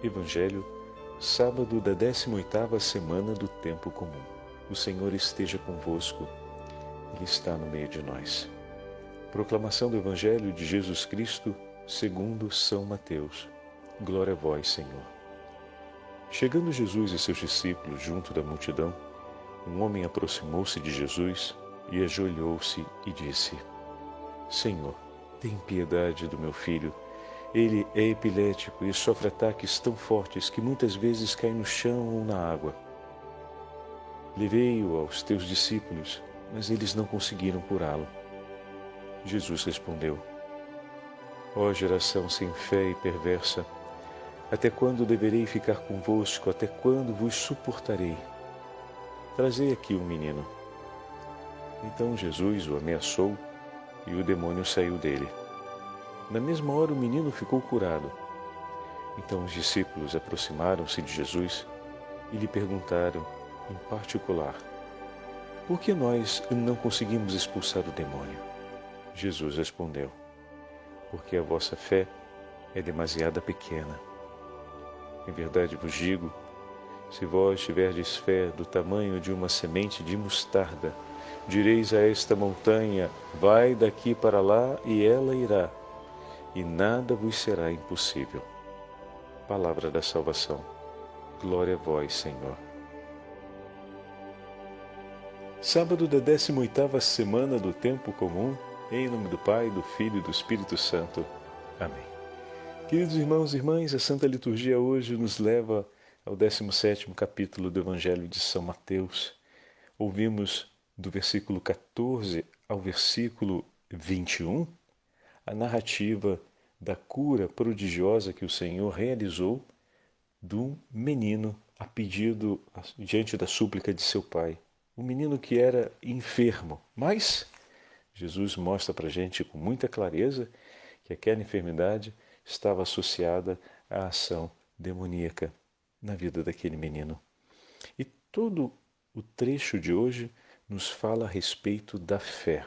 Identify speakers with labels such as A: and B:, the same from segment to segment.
A: Evangelho, sábado da 18ª semana do Tempo Comum. O Senhor esteja convosco, Ele está no meio de nós. Proclamação do Evangelho de Jesus Cristo, segundo São Mateus. Glória a vós, Senhor. Chegando Jesus e seus discípulos junto da multidão, um homem aproximou-se de Jesus e ajoelhou-se e disse: Senhor, tem piedade do meu filho. Ele é epilético e sofre ataques tão fortes que muitas vezes cai no chão ou na água. Levei-o aos teus discípulos, mas eles não conseguiram curá-lo. Jesus respondeu: Ó geração sem fé e perversa, até quando deverei ficar convosco? Até quando vos suportarei? Trazei aqui o menino. Então Jesus o ameaçou e o demônio saiu dele. Na mesma hora o menino ficou curado. Então os discípulos aproximaram-se de Jesus e lhe perguntaram, em particular, por que nós não conseguimos expulsar o demônio? Jesus respondeu, porque a vossa fé é demasiada pequena. Em verdade vos digo, se vós tiverdes fé do tamanho de uma semente de mostarda, direis a esta montanha, vai daqui para lá, e ela irá, e nada vos será impossível. Palavra da salvação. Glória a vós, Senhor. Sábado da 18ª semana do Tempo Comum, em nome do Pai, do Filho e do Espírito Santo. Amém. Queridos irmãos e irmãs, a Santa Liturgia hoje nos leva ao 17º capítulo do Evangelho de São Mateus. Ouvimos do versículo 14 ao versículo 21, a narrativa da cura prodigiosa que o Senhor realizou de um menino a pedido diante da súplica de seu pai. Um menino que era enfermo, mas Jesus mostra para a gente com muita clareza que aquela enfermidade estava associada à ação demoníaca na vida daquele menino. E todo o trecho de hoje nos fala a respeito da fé.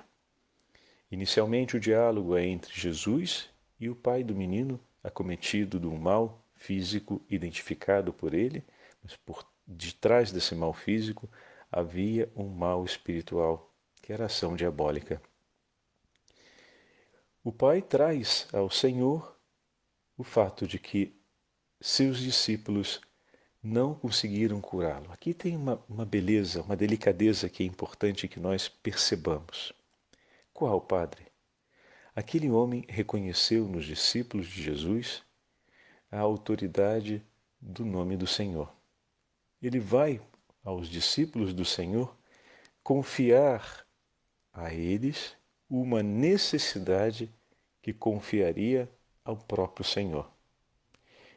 A: Inicialmente o diálogo é entre Jesus e o pai do menino, acometido de um mal físico identificado por ele, mas por detrás desse mal físico havia um mal espiritual, que era a ação diabólica. O pai traz ao Senhor o fato de que seus discípulos não conseguiram curá-lo. Aqui tem uma beleza, uma delicadeza que é importante que nós percebamos. Qual, Padre? Aquele homem reconheceu nos discípulos de Jesus a autoridade do nome do Senhor. Ele vai aos discípulos do Senhor confiar a eles uma necessidade que confiaria ao próprio Senhor.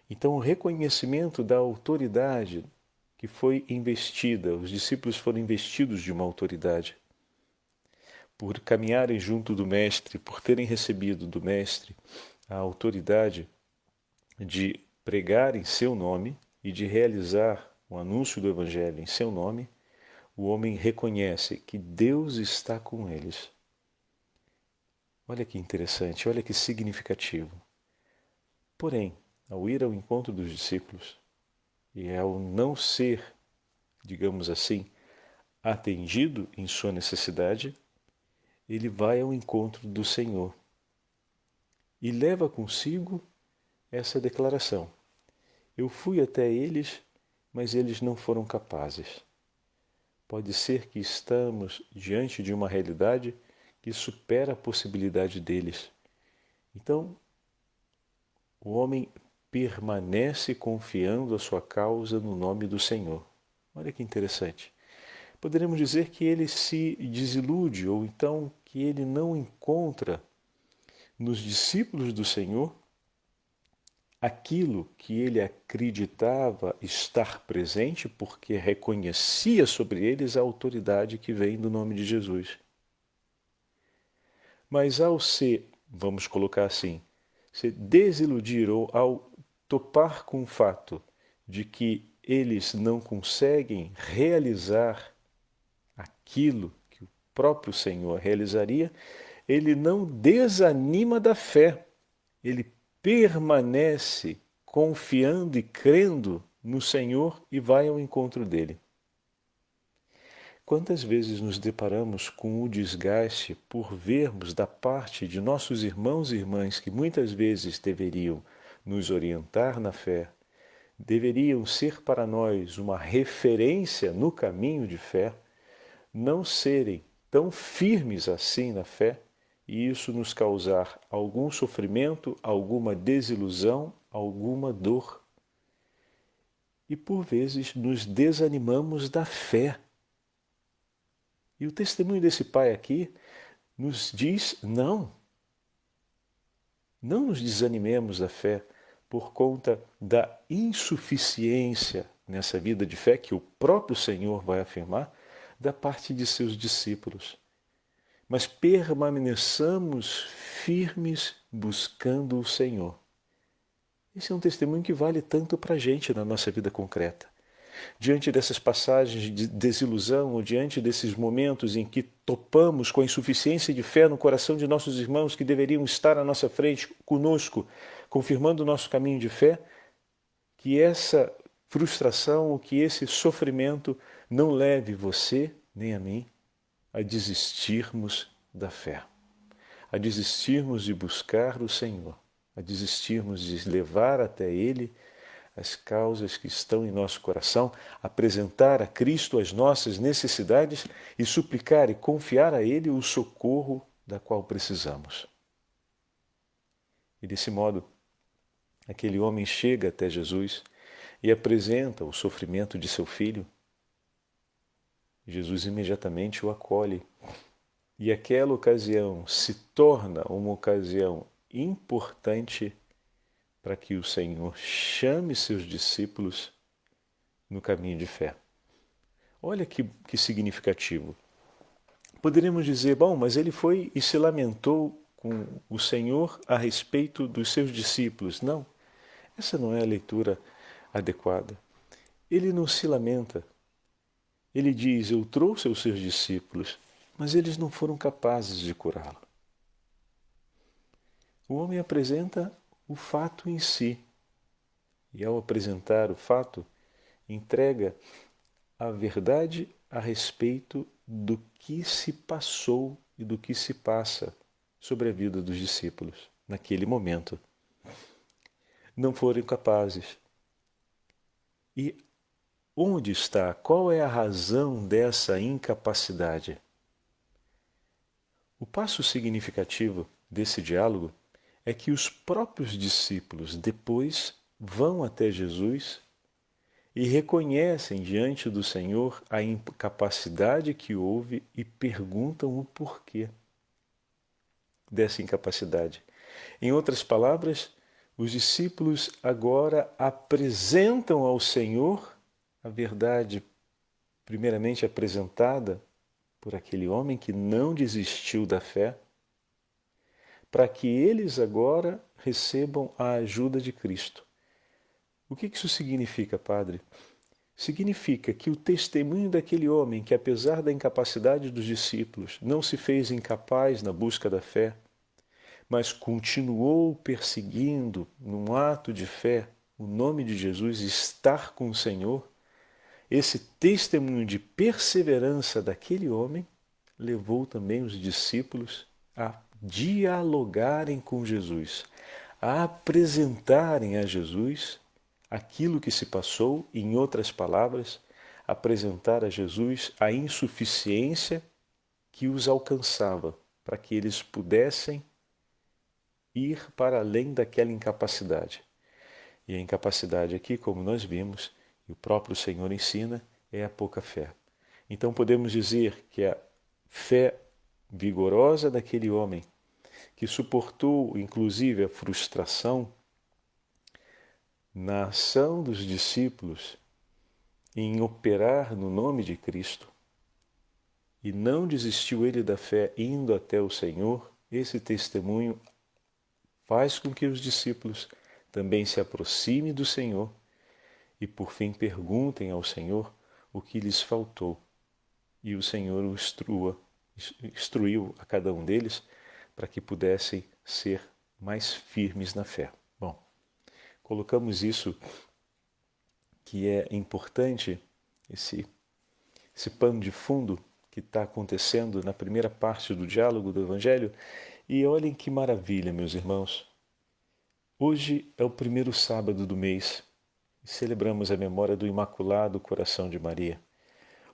A: Então, o reconhecimento da autoridade que foi investida, os discípulos foram investidos de uma autoridade. Por caminharem junto do Mestre, por terem recebido do Mestre a autoridade de pregar em seu nome e de realizar o anúncio do Evangelho em seu nome, o homem reconhece que Deus está com eles. Olha que interessante, olha que significativo. Porém, ao ir ao encontro dos discípulos e ao não ser, digamos assim, atendido em sua necessidade, ele vai ao encontro do Senhor e leva consigo essa declaração. Eu fui até eles, mas eles não foram capazes. Pode ser que estamos diante de uma realidade que supera a possibilidade deles. Então, o homem permanece confiando a sua causa no nome do Senhor. Olha que interessante. Poderemos dizer que ele se desilude, ou então que ele não encontra nos discípulos do Senhor aquilo que ele acreditava estar presente, porque reconhecia sobre eles a autoridade que vem do nome de Jesus. Mas ao vamos colocar assim, se desiludir ou ao topar com o fato de que eles não conseguem realizar aquilo que o próprio Senhor realizaria, ele não desanima da fé, ele permanece confiando e crendo no Senhor e vai ao encontro dele. Quantas vezes nos deparamos com o desgaste por vermos da parte de nossos irmãos e irmãs que muitas vezes deveriam nos orientar na fé, deveriam ser para nós uma referência no caminho de fé, não serem tão firmes assim na fé e isso nos causar algum sofrimento, alguma desilusão, alguma dor. E por vezes nos desanimamos da fé. E o testemunho desse pai aqui nos diz, não nos desanimemos da fé por conta da insuficiência nessa vida de fé que o próprio Senhor vai afirmar da parte de seus discípulos. Mas permaneçamos firmes buscando o Senhor. Esse é um testemunho que vale tanto para a gente na nossa vida concreta. Diante dessas passagens de desilusão, ou diante desses momentos em que topamos com a insuficiência de fé no coração de nossos irmãos que deveriam estar à nossa frente, conosco, confirmando o nosso caminho de fé, que essa frustração ou que esse sofrimento não leve você nem a mim a desistirmos da fé, a desistirmos de buscar o Senhor, a desistirmos de levar até Ele as causas que estão em nosso coração, apresentar a Cristo as nossas necessidades e suplicar e confiar a Ele o socorro da qual precisamos. E desse modo, aquele homem chega até Jesus e apresenta o sofrimento de seu filho. Jesus imediatamente o acolhe. E aquela ocasião se torna uma ocasião importante para que o Senhor chame seus discípulos no caminho de fé. Olha que significativo. Poderíamos dizer, bom, mas ele foi e se lamentou com o Senhor a respeito dos seus discípulos. Não, essa não é a leitura adequada. Ele não se lamenta. Ele diz, eu trouxe os seus discípulos, mas eles não foram capazes de curá-lo. O homem apresenta o fato em si. E ao apresentar o fato, entrega a verdade a respeito do que se passou e do que se passa sobre a vida dos discípulos naquele momento. Não foram capazes. E onde está? Qual é a razão dessa incapacidade? O passo significativo desse diálogo é que os próprios discípulos depois vão até Jesus e reconhecem diante do Senhor a incapacidade que houve e perguntam o porquê dessa incapacidade. Em outras palavras, os discípulos agora apresentam ao Senhor a verdade primeiramente apresentada por aquele homem que não desistiu da fé, para que eles agora recebam a ajuda de Cristo. O que isso significa, Padre? Significa que o testemunho daquele homem que, apesar da incapacidade dos discípulos, não se fez incapaz na busca da fé, mas continuou perseguindo, num ato de fé, o nome de Jesus, estar com o Senhor, esse testemunho de perseverança daquele homem levou também os discípulos a dialogarem com Jesus, a apresentarem a Jesus aquilo que se passou, em outras palavras, apresentar a Jesus a insuficiência que os alcançava, para que eles pudessem ir para além daquela incapacidade. E a incapacidade aqui, como nós vimos, e o próprio Senhor ensina, é a pouca fé. Então podemos dizer que a fé vigorosa daquele homem, que suportou inclusive a frustração na ação dos discípulos em operar no nome de Cristo, e não desistiu ele da fé indo até o Senhor, esse testemunho faz com que os discípulos também se aproximem do Senhor e por fim perguntem ao Senhor o que lhes faltou. E o Senhor o instruiu a cada um deles para que pudessem ser mais firmes na fé. Bom, colocamos isso que é importante, esse pano de fundo que está acontecendo na primeira parte do diálogo do Evangelho. E olhem que maravilha, meus irmãos. Hoje é o primeiro sábado do mês e celebramos a memória do Imaculado Coração de Maria.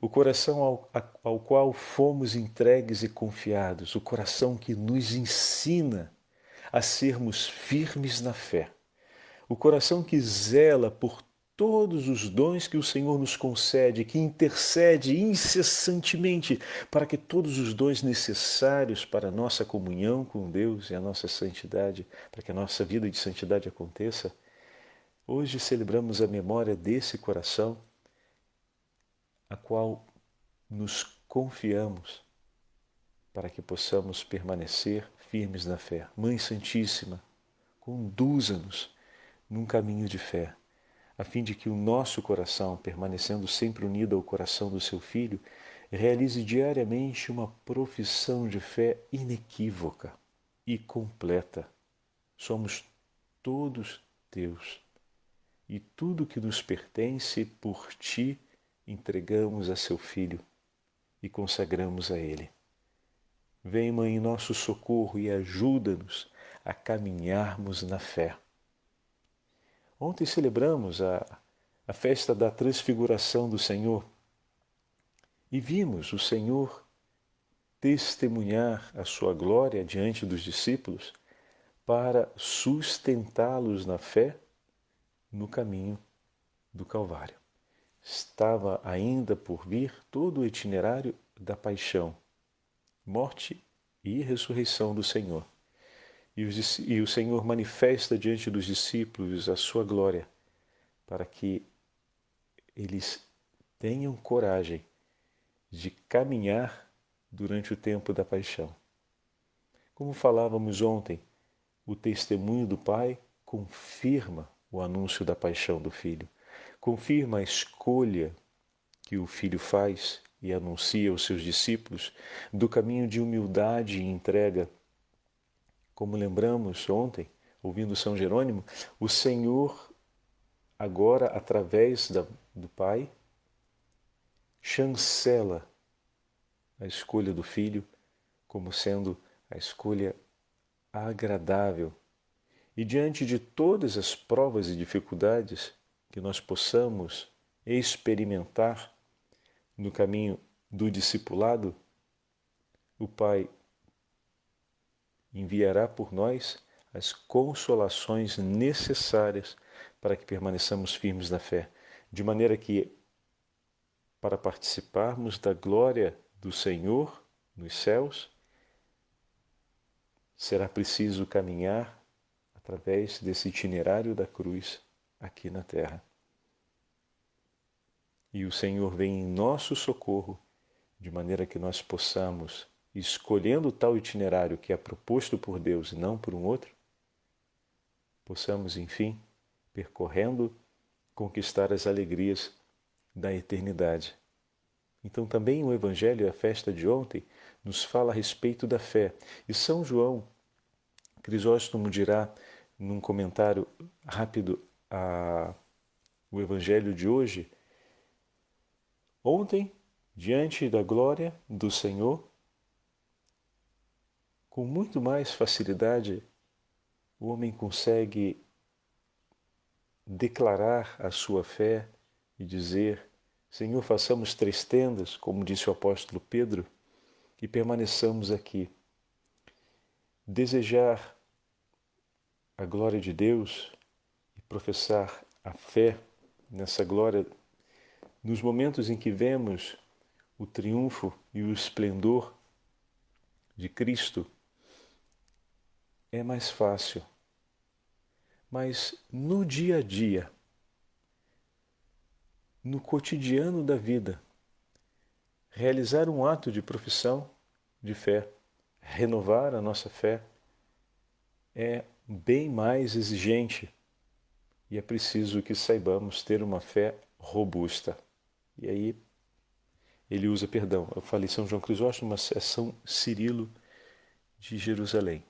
A: O coração ao qual fomos entregues e confiados, o coração que nos ensina a sermos firmes na fé, o coração que zela por todos os dons que o Senhor nos concede, que intercede incessantemente para que todos os dons necessários para a nossa comunhão com Deus e a nossa santidade, para que a nossa vida de santidade aconteça. Hoje celebramos a memória desse coração a qual nos confiamos para que possamos permanecer firmes na fé. Mãe Santíssima, conduza-nos num caminho de fé, a fim de que o nosso coração, permanecendo sempre unido ao coração do seu Filho, realize diariamente uma profissão de fé inequívoca e completa. Somos todos teus, e tudo que nos pertence por ti entregamos a seu Filho e consagramos a Ele. Vem, Mãe, em nosso socorro e ajuda-nos a caminharmos na fé. Ontem celebramos a festa da transfiguração do Senhor e vimos o Senhor testemunhar a sua glória diante dos discípulos para sustentá-los na fé no caminho do Calvário. Estava ainda por vir todo o itinerário da paixão, morte e ressurreição do Senhor. E o Senhor manifesta diante dos discípulos a sua glória, para que eles tenham coragem de caminhar durante o tempo da paixão. Como falávamos ontem, o testemunho do Pai confirma o anúncio da paixão do Filho, confirma a escolha que o Filho faz e anuncia aos seus discípulos do caminho de humildade e entrega. Como lembramos ontem, ouvindo São Jerônimo, o Senhor, agora, através do Pai, chancela a escolha do Filho como sendo a escolha agradável. E diante de todas as provas e dificuldades que nós possamos experimentar no caminho do discipulado, o Pai enviará por nós as consolações necessárias para que permaneçamos firmes na fé, de maneira que, para participarmos da glória do Senhor nos céus, será preciso caminhar através desse itinerário da cruz aqui na terra. E o Senhor vem em nosso socorro, de maneira que nós possamos, escolhendo tal itinerário que é proposto por Deus e não por um outro, possamos, enfim, percorrendo, conquistar as alegrias da eternidade. Então também o Evangelho, a festa de ontem, nos fala a respeito da fé. E São João Crisóstomo dirá, num comentário rápido ao Evangelho de hoje, ontem, diante da glória do Senhor, com muito mais facilidade, o homem consegue declarar a sua fé e dizer: Senhor, façamos 3 tendas, como disse o apóstolo Pedro, e permaneçamos aqui. Desejar a glória de Deus e professar a fé nessa glória nos momentos em que vemos o triunfo e o esplendor de Cristo é mais fácil. Mas no dia a dia, no cotidiano da vida, realizar um ato de profissão de fé, renovar a nossa fé, é bem mais exigente e é preciso que saibamos ter uma fé robusta. E aí ele usa, eu falei São João Crisóstomo, mas é São Cirilo de Jerusalém.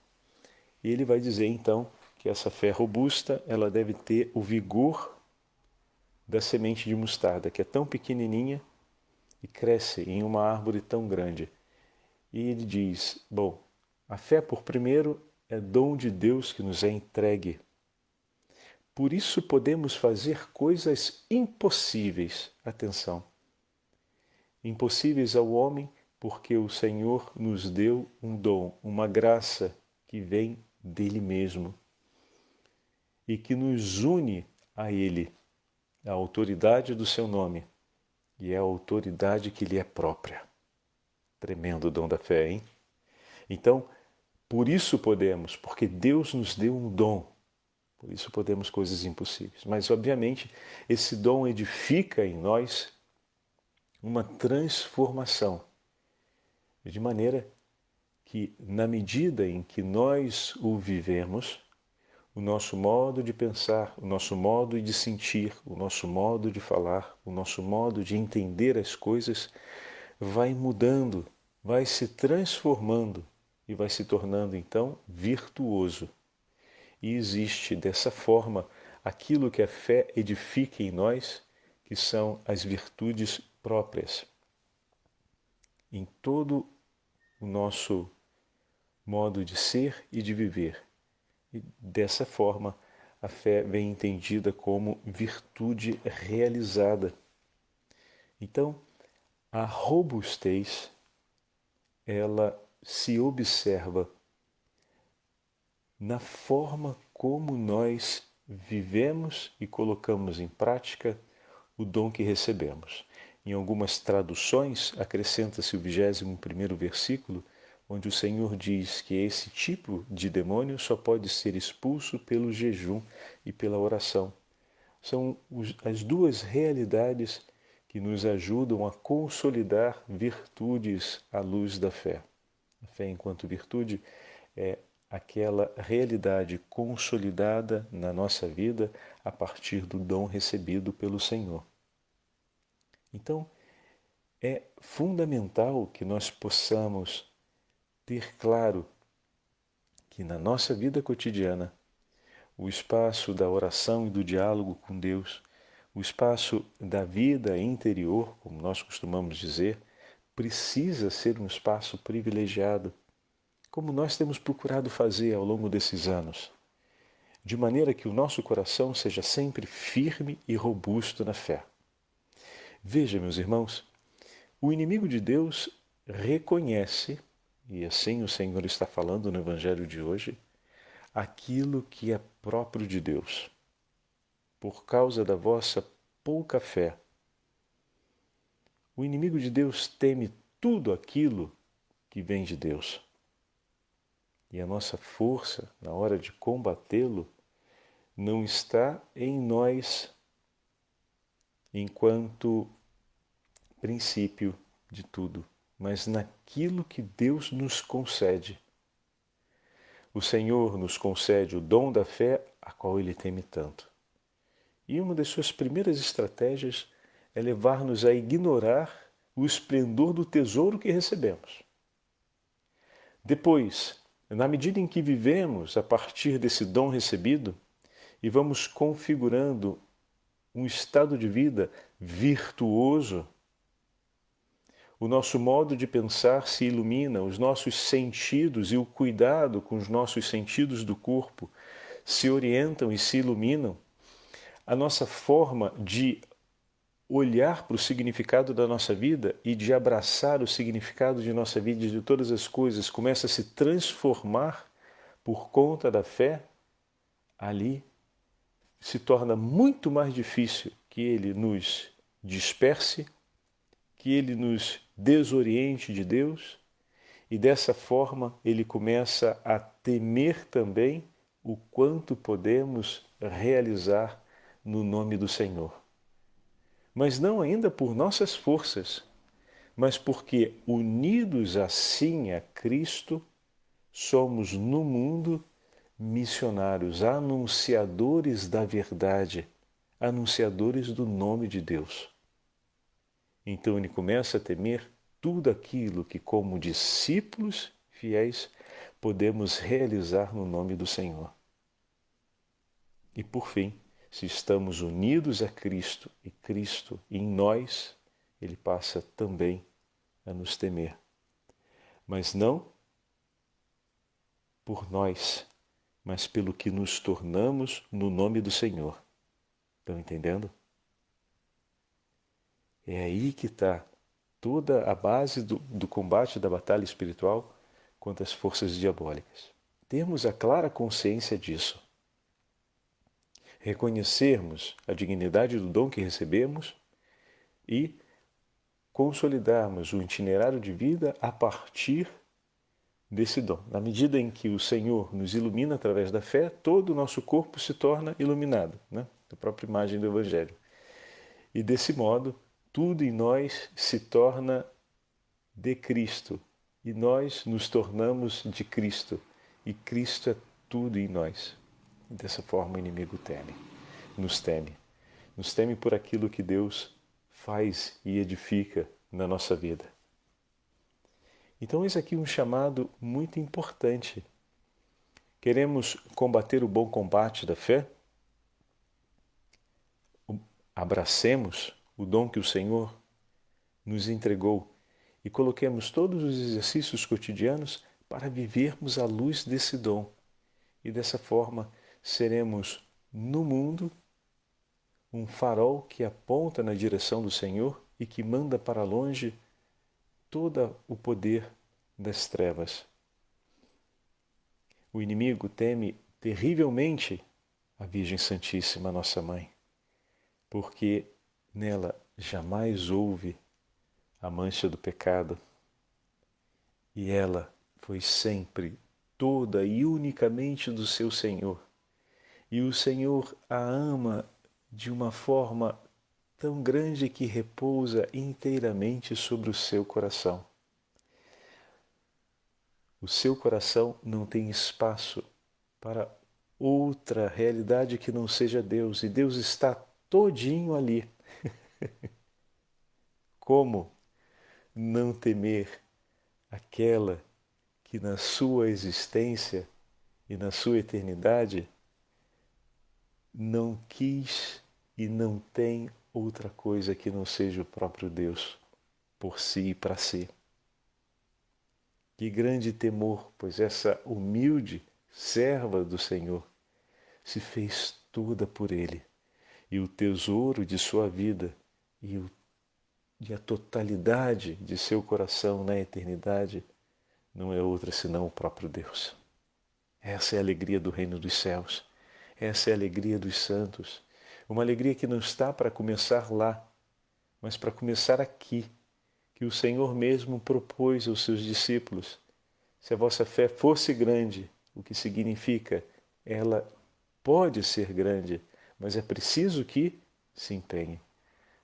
A: E ele vai dizer então que essa fé robusta, ela deve ter o vigor da semente de mostarda, que é tão pequenininha e cresce em uma árvore tão grande. E ele diz, bom, a fé, por primeiro, é dom de Deus que nos é entregue. Por isso podemos fazer coisas impossíveis. Atenção. Impossíveis ao homem, porque o Senhor nos deu um dom, uma graça que vem dele mesmo e que nos une a ele, a autoridade do seu nome e é a autoridade que lhe é própria. Tremendo dom da fé, hein? Então, por isso podemos, porque Deus nos deu um dom, por isso podemos coisas impossíveis. Mas, obviamente, esse dom edifica em nós uma transformação, de maneira que, na medida em que nós o vivemos, o nosso modo de pensar, o nosso modo de sentir, o nosso modo de falar, o nosso modo de entender as coisas vai mudando, vai se transformando e vai se tornando então virtuoso. E existe dessa forma aquilo que a fé edifica em nós, que são as virtudes próprias. Em todo o nosso modo de ser e de viver. E dessa forma, a fé vem entendida como virtude realizada. Então, a robustez, ela se observa na forma como nós vivemos e colocamos em prática o dom que recebemos. Em algumas traduções, acrescenta-se o 21º versículo, onde o Senhor diz que esse tipo de demônio só pode ser expulso pelo jejum e pela oração. São as duas realidades que nos ajudam a consolidar virtudes à luz da fé. A fé enquanto virtude é aquela realidade consolidada na nossa vida a partir do dom recebido pelo Senhor. Então, é fundamental que nós possamos ter claro que na nossa vida cotidiana, o espaço da oração e do diálogo com Deus, o espaço da vida interior, como nós costumamos dizer, precisa ser um espaço privilegiado, como nós temos procurado fazer ao longo desses anos, de maneira que o nosso coração seja sempre firme e robusto na fé. Veja, meus irmãos, o inimigo de Deus reconhece, e assim o Senhor está falando no Evangelho de hoje, aquilo que é próprio de Deus. Por causa da vossa pouca fé, o inimigo de Deus teme tudo aquilo que vem de Deus. E a nossa força, na hora de combatê-lo, não está em nós enquanto princípio de tudo, mas naquilo que Deus nos concede. O Senhor nos concede o dom da fé, a qual Ele teme tanto. E uma das suas primeiras estratégias é levar-nos a ignorar o esplendor do tesouro que recebemos. Depois, na medida em que vivemos a partir desse dom recebido e vamos configurando um estado de vida virtuoso, o nosso modo de pensar se ilumina, os nossos sentidos e o cuidado com os nossos sentidos do corpo se orientam e se iluminam, a nossa forma de olhar para o significado da nossa vida e de abraçar o significado de nossa vida e de todas as coisas começa a se transformar por conta da fé, ali se torna muito mais difícil que ele nos disperse, que ele nos desoriente de Deus, e dessa forma ele começa a temer também o quanto podemos realizar no nome do Senhor. Mas não ainda por nossas forças, mas porque, unidos assim a Cristo, somos no mundo missionários, anunciadores da verdade, anunciadores do nome de Deus. Então ele começa a temer tudo aquilo que, como discípulos fiéis, podemos realizar no nome do Senhor. E por fim, se estamos unidos a Cristo e Cristo em nós, Ele passa também a nos temer. Mas não por nós, mas pelo que nos tornamos no nome do Senhor. Estão entendendo? É aí que está toda a base do combate da batalha espiritual contra as forças diabólicas. Termos a clara consciência disso. Reconhecermos a dignidade do dom que recebemos e consolidarmos o itinerário de vida a partir desse dom. Na medida em que o Senhor nos ilumina através da fé, todo o nosso corpo se torna iluminado, né? A própria imagem do Evangelho. E desse modo, tudo em nós se torna de Cristo. E nós nos tornamos de Cristo. E Cristo é tudo em nós. E dessa forma o inimigo teme. Nos teme. Nos teme por aquilo que Deus faz e edifica na nossa vida. Então eis aqui um chamado muito importante. Queremos combater o bom combate da fé? Abracemos o dom que o Senhor nos entregou e coloquemos todos os exercícios cotidianos para vivermos à luz desse dom. E dessa forma seremos no mundo um farol que aponta na direção do Senhor e que manda para longe todo o poder das trevas. O inimigo teme terrivelmente a Virgem Santíssima, nossa Mãe, porque nela jamais houve a mancha do pecado e ela foi sempre toda e unicamente do seu Senhor. E o Senhor a ama de uma forma tão grande que repousa inteiramente sobre o seu coração. O seu coração não tem espaço para outra realidade que não seja Deus, e Deus está todinho ali. Como não temer aquela que na sua existência e na sua eternidade não quis e não tem outra coisa que não seja o próprio Deus, por si e para si? Que grande temor, pois essa humilde serva do Senhor se fez toda por Ele, e o tesouro de sua vida e a totalidade de seu coração na eternidade não é outra senão o próprio Deus. Essa é a alegria do reino dos céus, essa é a alegria dos santos, uma alegria que não está para começar lá, mas para começar aqui, que o Senhor mesmo propôs aos seus discípulos. Se a vossa fé fosse grande, o que significa? Ela pode ser grande, mas é preciso que se empenhe.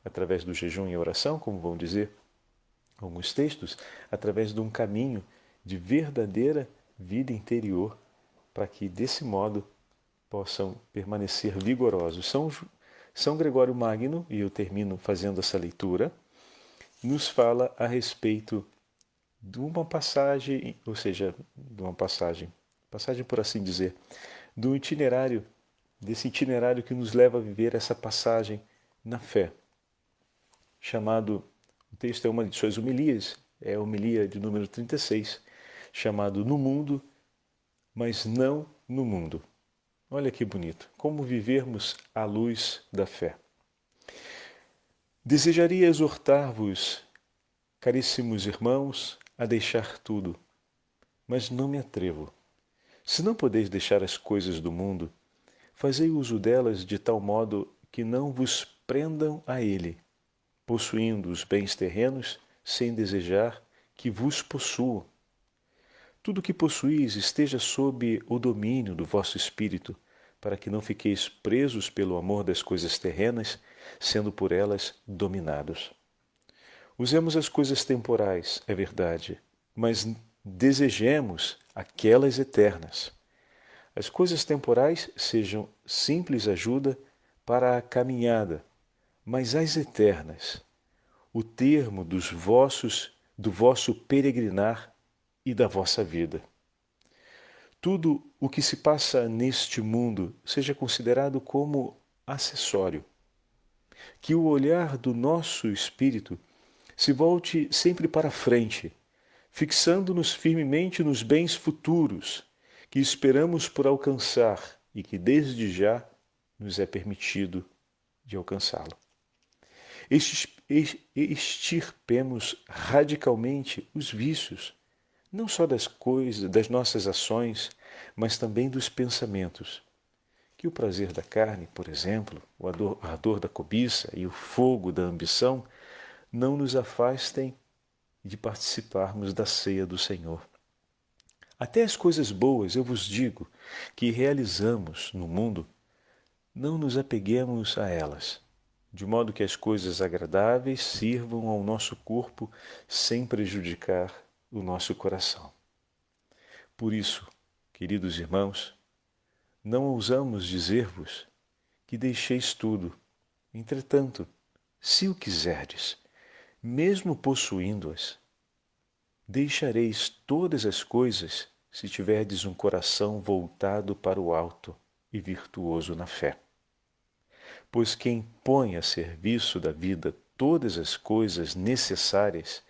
A: Através do jejum e oração, como vão dizer alguns textos, através de um caminho de verdadeira vida interior, para que desse modo possam permanecer vigorosos. São Gregório Magno, e eu termino fazendo essa leitura, nos fala a respeito de uma passagem, ou seja, de uma passagem por assim dizer, desse itinerário que nos leva a viver essa passagem na fé, chamado, o texto é uma de suas homilias, é a homilia de número 36, chamado No Mundo, mas não no mundo. Olha que bonito, como vivermos à luz da fé. Desejaria exortar-vos, caríssimos irmãos, a deixar tudo, mas não me atrevo. Se não podeis deixar as coisas do mundo, fazei uso delas de tal modo que não vos prendam a ele, possuindo os bens terrenos sem desejar que vos possuam. Tudo o que possuís esteja sob o domínio do vosso espírito, para que não fiqueis presos pelo amor das coisas terrenas, sendo por elas dominados. Usemos as coisas temporais, é verdade, mas desejemos aquelas eternas. As coisas temporais sejam simples ajuda para a caminhada, mas as eternas, o termo do vosso peregrinar e da vossa vida. Tudo o que se passa neste mundo seja considerado como acessório. Que o olhar do nosso espírito se volte sempre para frente, fixando-nos firmemente nos bens futuros que esperamos por alcançar e que desde já nos é permitido de alcançá-lo. Extirpemos radicalmente os vícios, não só das coisas, das nossas ações, mas também dos pensamentos. Que o prazer da carne, por exemplo, o ardor da cobiça e o fogo da ambição não nos afastem de participarmos da ceia do Senhor. Até as coisas boas, eu vos digo, que realizamos no mundo, não nos apeguemos a elas, de modo que as coisas agradáveis sirvam ao nosso corpo sem prejudicar o nosso coração. Por isso, queridos irmãos, não ousamos dizer-vos que deixeis tudo. Entretanto, se o quiserdes, mesmo possuindo-as, deixareis todas as coisas se tiverdes um coração voltado para o alto e virtuoso na fé. Pois quem põe a serviço da vida todas as coisas necessárias,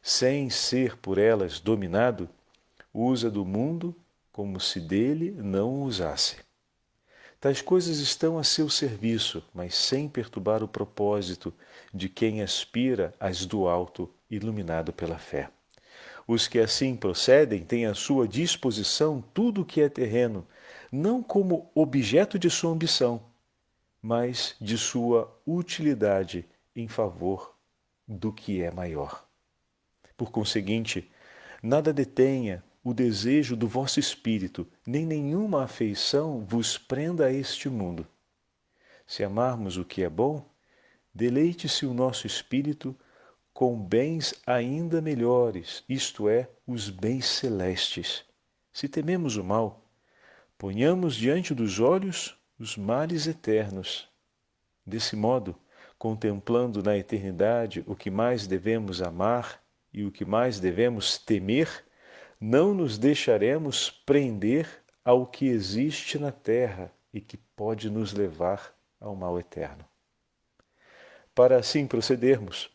A: sem ser por elas dominado, usa do mundo como se dele não usasse. Tais coisas estão a seu serviço, mas sem perturbar o propósito de quem aspira às do alto, iluminado pela fé. Os que assim procedem têm à sua disposição tudo o que é terreno, não como objeto de sua ambição, mas de sua utilidade em favor do que é maior. Por conseguinte, nada detenha o desejo do vosso espírito, nem nenhuma afeição vos prenda a este mundo. Se amarmos o que é bom, deleite-se o nosso espírito com bens ainda melhores, isto é, os bens celestes. Se tememos o mal, ponhamos diante dos olhos os males eternos. Desse modo, contemplando na eternidade o que mais devemos amar e o que mais devemos temer, não nos deixaremos prender ao que existe na terra e que pode nos levar ao mal eterno. Para assim procedermos,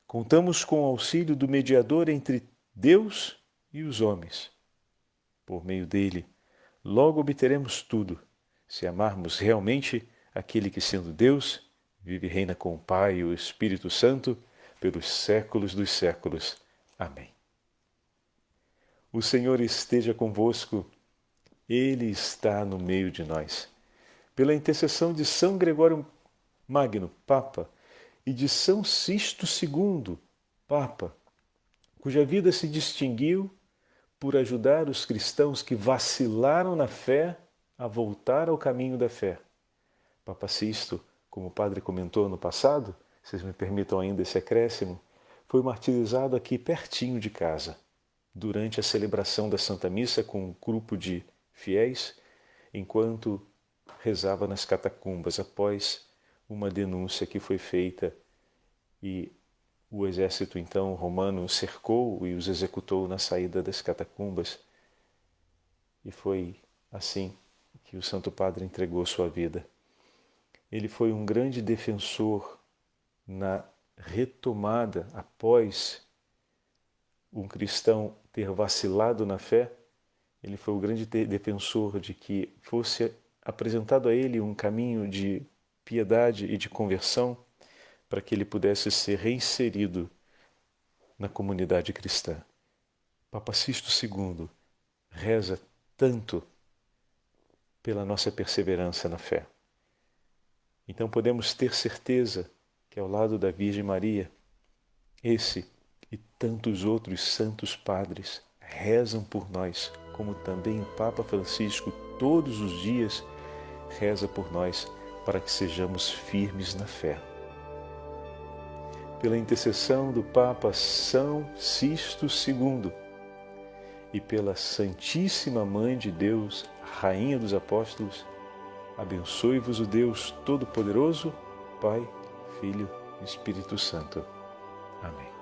A: contamos com o auxílio do mediador entre Deus e os homens. Por meio dele, logo obteremos tudo, se amarmos realmente aquele que, sendo Deus, vive e reina com o Pai e o Espírito Santo pelos séculos dos séculos. Amém. O Senhor esteja convosco, Ele está no meio de nós. Pela intercessão de São Gregório Magno, Papa, e de São Sisto II, Papa, cuja vida se distinguiu por ajudar os cristãos que vacilaram na fé a voltar ao caminho da fé. Papa Sisto, como o padre comentou no passado, vocês me permitam ainda esse acréscimo, foi martirizado aqui pertinho de casa, durante a celebração da Santa Missa com um grupo de fiéis, enquanto rezava nas catacumbas, após uma denúncia que foi feita e o exército então romano os cercou e os executou na saída das catacumbas. E foi assim que o Santo Padre entregou sua vida. Ele foi um grande defensor na retomada após um cristão ter vacilado na fé. Ele foi o grande defensor de que fosse apresentado a ele um caminho de piedade e de conversão para que ele pudesse ser reinserido na comunidade cristã. Papa Sisto II reza tanto pela nossa perseverança na fé. Então podemos ter certeza que ao lado da Virgem Maria, esse e tantos outros santos padres rezam por nós, como também o Papa Francisco todos os dias reza por nós para que sejamos firmes na fé. Pela intercessão do Papa São Sisto II e pela Santíssima Mãe de Deus, Rainha dos Apóstolos, abençoe-vos o Deus Todo-Poderoso, Pai, Filho e Espírito Santo. Amém.